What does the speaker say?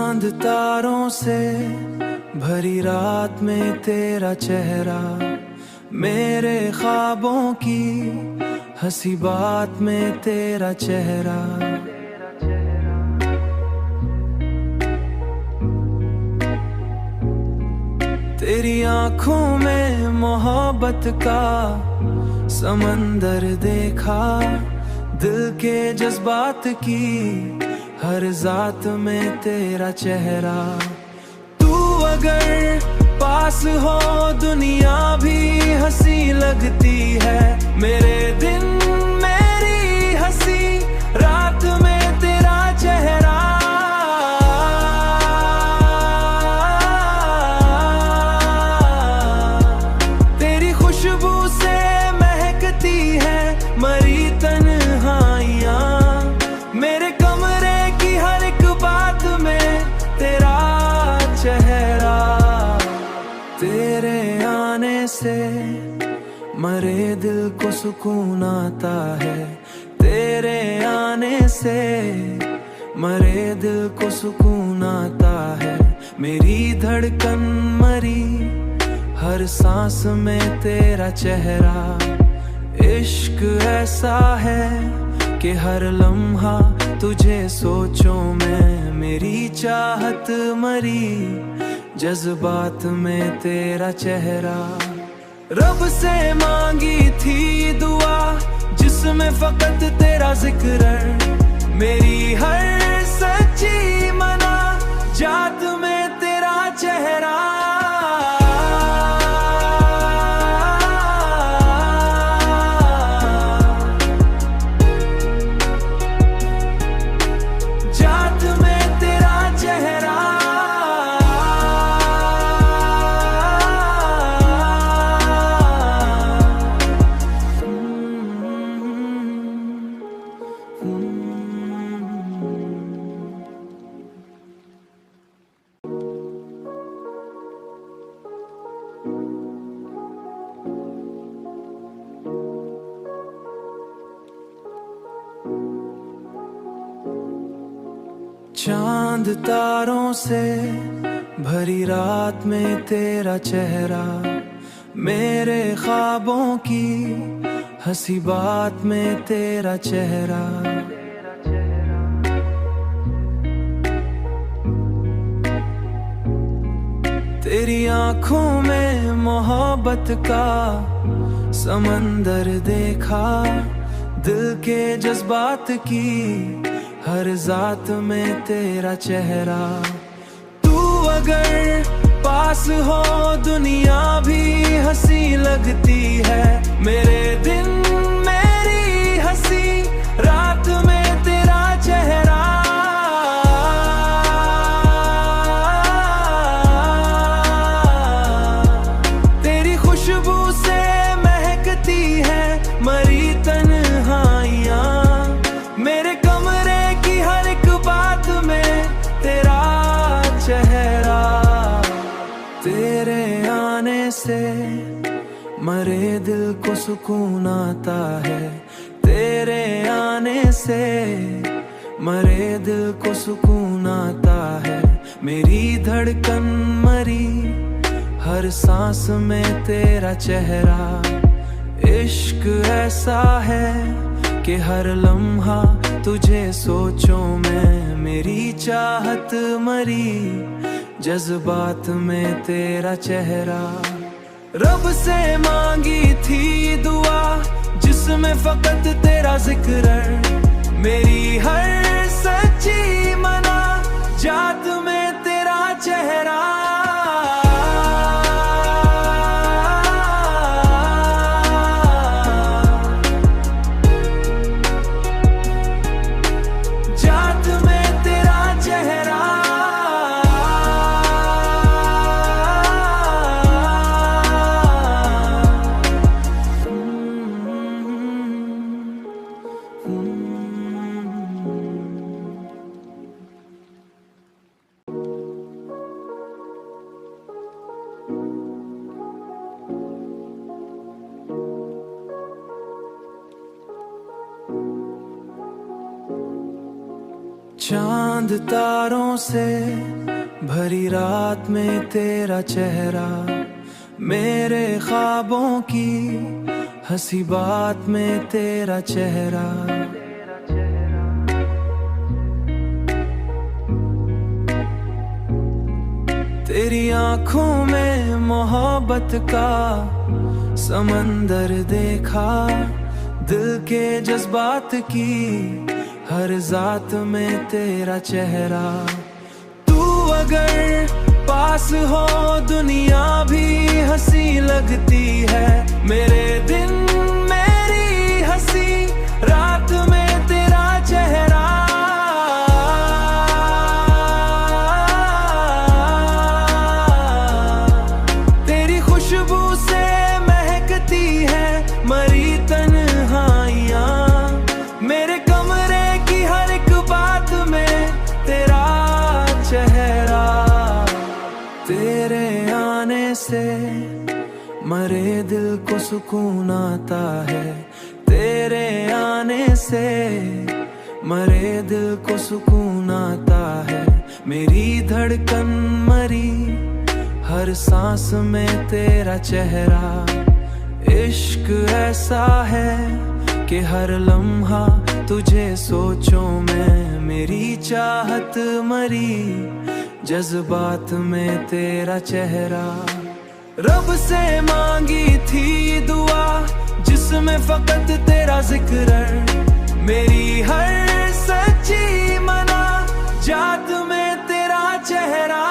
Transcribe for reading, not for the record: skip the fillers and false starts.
चांद तारों से भरी रात में तेरा चेहरा, मेरे ख्वाबों की हंसी बात में तेरा चेहरा। तेरी आंखों में मोहब्बत का समंदर देखा, दिल के जज्बात की हर जात में तेरा चेहरा। तू अगर पास हो दुनिया भी हंसी लगती है, मेरे दिन मेरी हंसी रात में तेरा चेहरा। तेरी खुशबू से महकती है मरी तन्हाइयाँ, मेरे कमरे की हर एक बात में तेरा चेहरा। तेरे आने से मरे दिल को सुकून आता है, तेरे आने से मरे दिल को सुकून आता है। मेरी धड़कन मरी हर सांस में तेरा चेहरा। इश्क ऐसा है कि हर लम्हा तुझे सोचों में, मेरी चाहत मरी जज्बात में तेरा चेहरा। रब से मांगी थी दुआ जिसमें फकत तेरा जिक्र, मेरी हर सच्ची मना जात में तेरा चेहरा। चांद तारों से भरी रात में तेरा चेहरा, मेरे ख्वाबों की हंसी बात में तेरा चेहरा। तेरी आंखों में मोहब्बत का समंदर देखा, दिल के जज्बात की हर जात में तेरा चेहरा। तू अगर पास हो दुनिया भी हंसी लगती है, मेरे दिन मेरी हंसी रात में तेरा चेहरा। तेरी खुशबू से महकती है मरी तन्हाइयाँ, मेरे कमरे की हर एक बात में तेरा चेहरा। तेरे आने से मरे दिल को सुकून आता है, तेरे आने से मरे दिल को सुकून आता है। मेरी धड़कन मरी हर सांस में तेरा चेहरा। इश्क ऐसा है कि हर लम्हा तुझे सोचों में, मेरी चाहत मरी जज्बात में तेरा चेहरा। रब से मांगी थी दुआ जिसमें फकत तेरा जिक्र, मेरी हर सच्ची मना जात में तेरा चेहरा। चांद तारों से भरी रात में तेरा चेहरा, मेरे ख्वाबों की हंसी बात में तेरा चेहरा। तेरी आंखों में मोहब्बत का समंदर देखा, दिल के जज्बात की हर जात में तेरा चेहरा। तू अगर पास हो दुनिया भी हंसी लगती है, मेरे दिन मेरी हंसी रात में तेरा चेहरा। तेरी खुशबू से महकती है मरी तन्हाइयाँ, मेरे कमरे की हर एक बात में तेरा चेहरा। तेरे आने से मरे दिल को सुकून आता है, तेरे आने से मरे दिल को सुकून आता है। मेरी धड़कन मरी हर सांस में तेरा चेहरा। इश्क ऐसा है कि हर लम्हा तुझे सोचों में, मेरी चाहत मरी जज्बात में तेरा चेहरा। रब से मांगी थी दुआ जिसमें फकत तेरा जिक्र, मेरी हर सच्ची मना जात में तेरा चेहरा।